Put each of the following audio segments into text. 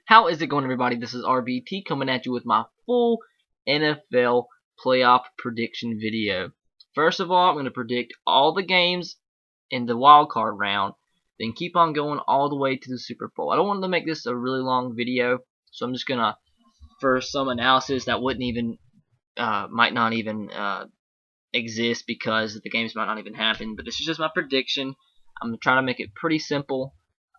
How is it going, everybody? This is RBT coming at you with my full NFL playoff prediction video. First of all, I'm going to predict all the games in the wild card round, then keep on going all the way to the Super Bowl. I don't want to make this a really long video, so I'm just going to, for some analysis that wouldn't even, might not even exist because the games might not even happen, but this is just my prediction. I'm trying to make it pretty simple.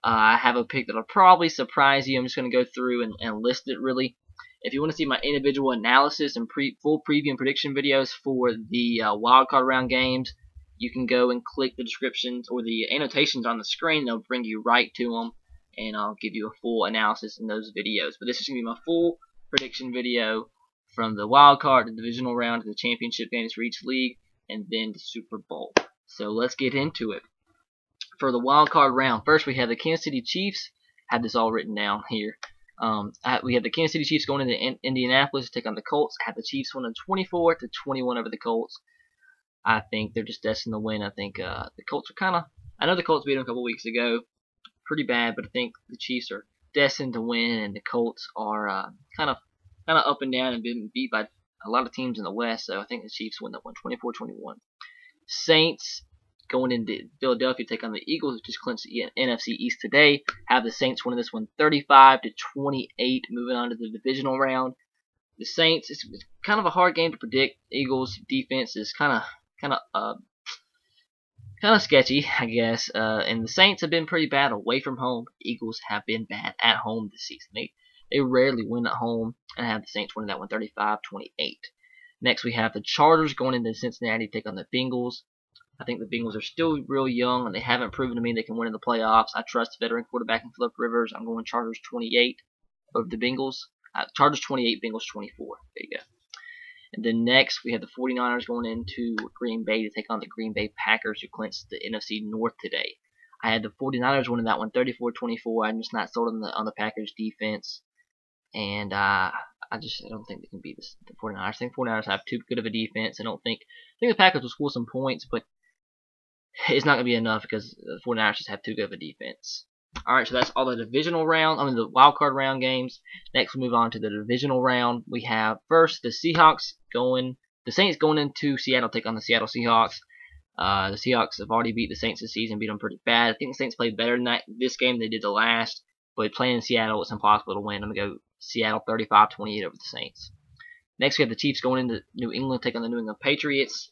I have a pick that'll probably surprise you. I'm just going to go through and list it really. If you want to see my individual analysis and full preview and prediction videos for the wildcard round games, you can go and click the descriptions or the annotations on the screen. They'll bring you right to them, and I'll give you a full analysis in those videos. But this is going to be my full prediction video from the wildcard, the divisional round, to the championship games for each league, and then the Super Bowl. So let's get into it. For the wild card round, first we have the Kansas City Chiefs. I had this all written down here. We have the Kansas City Chiefs going into Indianapolis to take on the Colts. I have the Chiefs winning 24-21 over the Colts. I think they're just destined to win. I think the Colts are kind of. I know the Colts beat them a couple weeks ago, pretty bad, but I think the Chiefs are destined to win, and the Colts are kind of up and down and been beat by a lot of teams in the West. So I think the Chiefs win that one, 24-21. Saints going into Philadelphia to take on the Eagles, which just clinched the NFC East today. Have the Saints winning this one 35-28, moving on to the divisional round. The Saints, it's kind of a hard game to predict. Eagles defense is kind of sketchy, I guess. And the Saints have been pretty bad away from home. Eagles have been bad at home this season. They rarely win at home, and I have the Saints winning that one 35-28. Next, we have the Chargers going into Cincinnati to take on the Bengals. I think the Bengals are still real young, and they haven't proven to me they can win in the playoffs. I trust veteran quarterback in Philip Rivers. I'm going Chargers 28 over the Bengals. Chargers 28, Bengals 24. There you go. And then next, we have the 49ers going into Green Bay to take on the Green Bay Packers, who clinched the NFC North today. I had the 49ers winning that one 34-24. I'm just not sold on the Packers defense. And I don't think they can beat the 49ers. I think 49ers have too good of a defense. I think the Packers will score some points, but it's not going to be enough because the 49ers just have too good of a defense. Alright, so that's all the divisional round, the wild card round games. Next, we'll move on to the divisional round. We have first the Saints going into Seattle to take on the Seattle Seahawks. The Seahawks have already beat the Saints this season, beat them pretty bad. I think the Saints played better than this game than they did the last, but playing in Seattle, it's impossible to win. I'm going to go Seattle 35-28 over the Saints. Next, we have the Chiefs going into New England to take on the New England Patriots.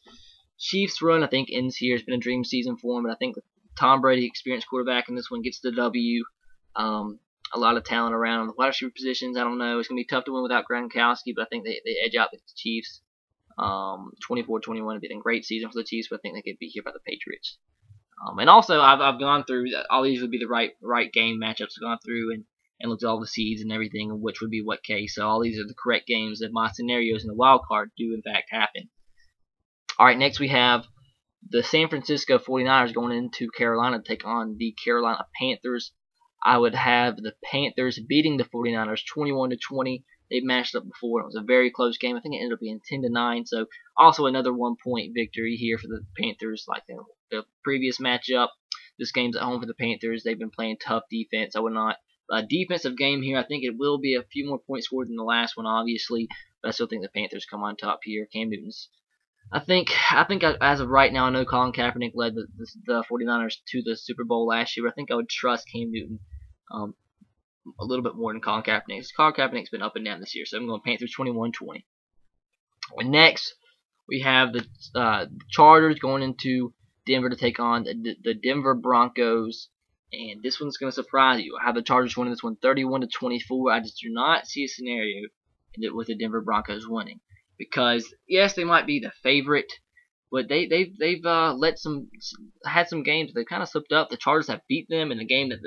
Chiefs run, I think, ends here. It's been a dream season for them, but I think Tom Brady, experienced quarterback in this one, gets the W. A lot of talent around on the wide receiver positions. I don't know. It's going to be tough to win without Gronkowski, but I think they edge out the Chiefs 24-21. It's been a great season for the Chiefs, but I think they could be here by the Patriots. And also, I've gone through, all these would be the right game matchups. I've gone through and looked at all the seeds and everything, and which would be what case. So all these are the correct games that my scenarios in the wild card do, in fact, happen. All right, next we have the San Francisco 49ers going into Carolina to take on the Carolina Panthers. I would have the Panthers beating the 49ers 21-20. They've matched up before. It was a very close game. I think it ended up being 10-9. So also another 1-point victory here for the Panthers, like the previous matchup. This game's at home for the Panthers. They've been playing tough defense. I would not. A defensive game here. I think it will be a few more points scored than the last one, obviously. But I still think the Panthers come on top here. Cam Newton's. I think as of right now, I know Colin Kaepernick led the 49ers to the Super Bowl last year. I think I would trust Cam Newton a little bit more than Colin Kaepernick. Colin Kaepernick's been up and down this year, so I'm going Panthers 21-20. And next, we have the Chargers going into Denver to take on the Denver Broncos. And this one's going to surprise you. I have the Chargers winning this one 31-24. I just do not see a scenario with the Denver Broncos winning. Because yes, they might be the favorite, but they've had some games they've kind of slipped up. The Chargers have beat them in a game that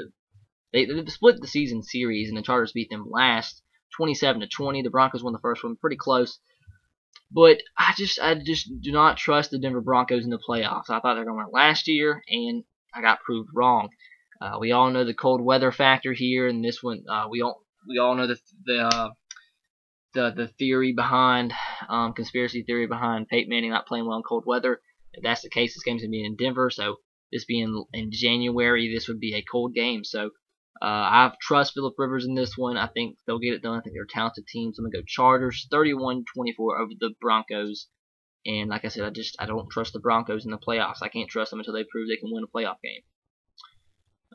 they split the season series, and the Chargers beat them last 27-20. The Broncos won the first one, pretty close. But I just do not trust the Denver Broncos in the playoffs. I thought they were going to win last year, and I got proved wrong. We all know the cold weather factor here, and this one we all know the theory behind, conspiracy theory behind Peyton Manning not playing well in cold weather. If that's the case, this game's going to be in Denver, so this being in January, this would be a cold game. So I trust Phillip Rivers in this one. I think they'll get it done. I think they're a talented team. So I'm going to go Chargers 31-24 over the Broncos. And like I said, I don't trust the Broncos in the playoffs. I can't trust them until they prove they can win a playoff game.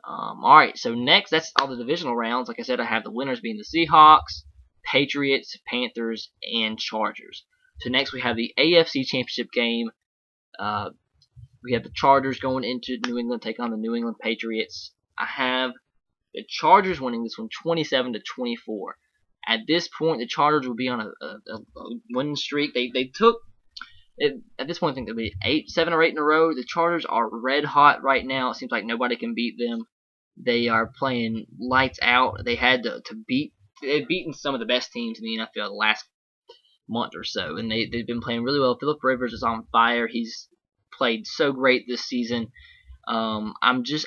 Alright, so next, that's all the divisional rounds. Like I said, I have the winners being the Seahawks, Patriots, Panthers, and Chargers. So next we have the AFC Championship game. We have the Chargers going into New England, take on the New England Patriots. I have the Chargers winning this one 27-24. At this point, the Chargers will be on a winning streak. They took it, at this point, I think they'll be 7 or 8 in a row. The Chargers are red hot right now. It seems like nobody can beat them. They are playing lights out. They had to beat. They've beaten some of the best teams in the NFL the last month or so, and they've been playing really well. Phillip Rivers is on fire. He's played so great this season. I know it's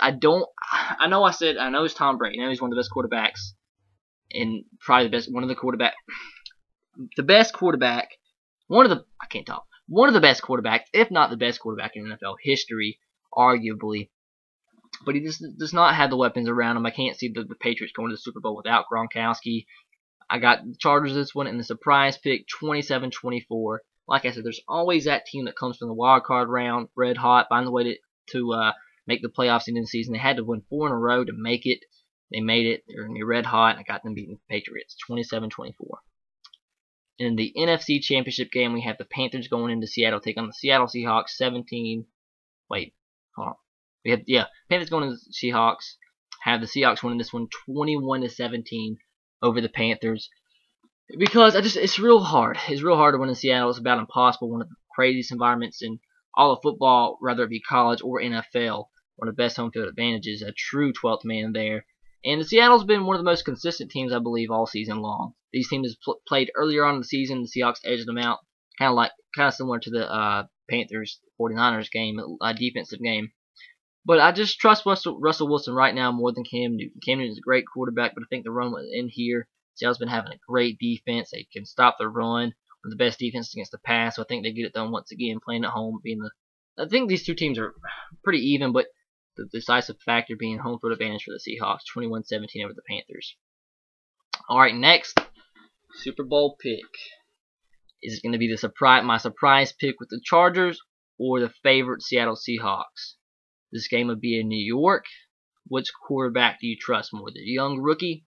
Tom Brady. I know he's one of the best quarterbacks, and probably one of the best quarterbacks, if not the best quarterback in NFL history, arguably. But he just does not have the weapons around him. I can't see the Patriots going to the Super Bowl without Gronkowski. I got the Chargers this one, and the surprise pick, 27-24. Like I said, there's always that team that comes from the wild card round, red hot, find a way to make the playoffs in the season. They had to win 4 in a row to make it. They made it. They're going to be red hot, and I got them beating the Patriots, 27-24. In the NFC Championship game, we have the Panthers going into Seattle, take on the Seattle Seahawks, 17. Wait, hold on. Panthers going into the Seahawks. Have the Seahawks winning this one 21-17 over the Panthers. Because it's real hard. It's real hard to win in Seattle. It's about impossible. One of the craziest environments in all of football, whether it be college or NFL. One of the best home field advantages. A true 12th man there. And Seattle's been one of the most consistent teams, I believe, all season long. These teams played earlier on in the season. The Seahawks edged them out. Kind of similar to the Panthers 49ers game, a defensive game. But I just trust Russell Wilson right now more than Cam Newton. Cam Newton is a great quarterback, but I think the run will end here. Seattle's been having a great defense. They can stop the run. One of the best defenses against the pass. So I think they get it done once again, playing at home. I think these two teams are pretty even, but the decisive factor being home field advantage for the Seahawks, 21-17 over the Panthers. All right, next Super Bowl pick. Is it going to be my surprise pick with the Chargers or the favorite Seattle Seahawks? This game would be in New York. Which quarterback do you trust more, the young rookie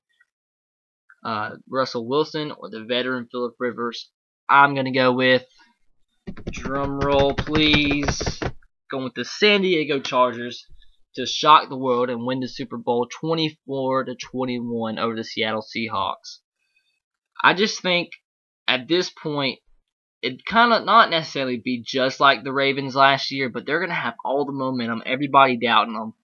Russell Wilson or the veteran Phillip Rivers? I'm going to go with, drum roll please, going with the San Diego Chargers to shock the world and win the Super Bowl 24-21 over the Seattle Seahawks. I just think at this point, it kind of not necessarily be just like the Ravens last year, but they're going to have all the momentum, everybody doubting them.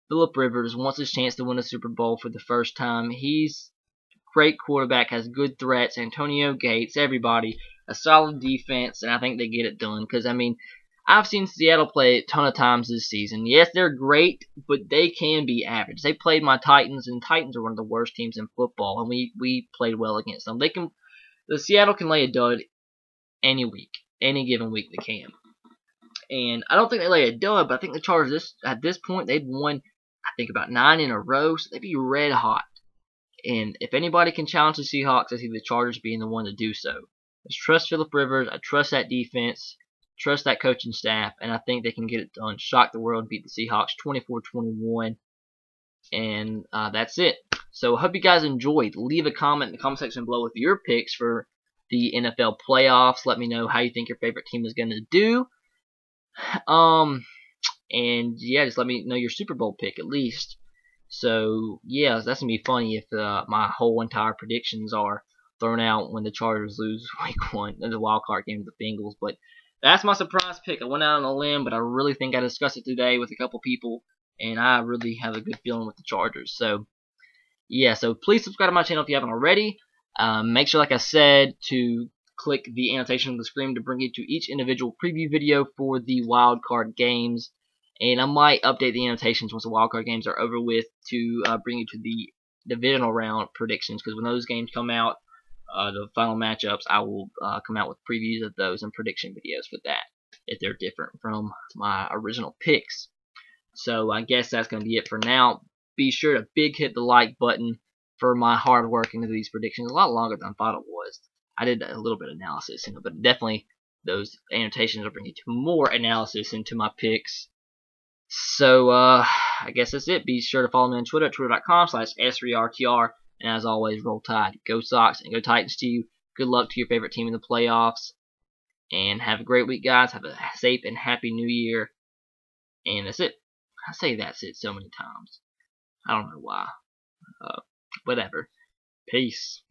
Phillip Rivers wants his chance to win a Super Bowl for the first time. He's a great quarterback, has good threats, Antonio Gates, everybody, a solid defense, and I think they get it done. Because, I've seen Seattle play a ton of times this season. Yes, they're great, but they can be average. They played my Titans, and Titans are one of the worst teams in football, and we played well against them. The Seattle can lay a dud any week, any given week they can. And I don't think they lay a dud, but I think the Chargers, at this point, they've won, I think, about 9 in a row, so they'd be red hot. And if anybody can challenge the Seahawks, I see the Chargers being the one to do so. I trust Phillip Rivers, I trust that defense, trust that coaching staff, and I think they can get it done, shock the world, beat the Seahawks 24-21. And that's it. So I hope you guys enjoyed. Leave a comment in the comment section below with your picks for the NFL playoffs. Let me know how you think your favorite team is going to do. And yeah, just let me know your Super Bowl pick at least. So yeah, that's going to be funny if my whole entire predictions are thrown out when the Chargers lose week 1 in the wild card game with the Bengals. But that's my surprise pick. I went out on a limb, but I really think I discussed it today with a couple people, and I really have a good feeling with the Chargers. So yeah, so please subscribe to my channel if you haven't already. Make sure, like I said, to click the annotation on the screen to bring you to each individual preview video for the wildcard games. And I might update the annotations once the wildcard games are over with to bring you to the divisional round predictions. Because when those games come out, the final matchups, I will come out with previews of those and prediction videos for that, if they're different from my original picks. So I guess that's going to be it for now. be sure to hit the like button for my hard work into these predictions. A lot longer than I thought it was. I did a little bit of analysis, but definitely those annotations will bring you to more analysis into my picks. So, I guess that's it. Be sure to follow me on Twitter at twitter.com/S3RTR. And as always, roll tide. Go Sox and go Titans to you. Good luck to your favorite team in the playoffs. And have a great week, guys. Have a safe and happy new year. And that's it. I say that's it so many times. I don't know why. Whatever. Peace.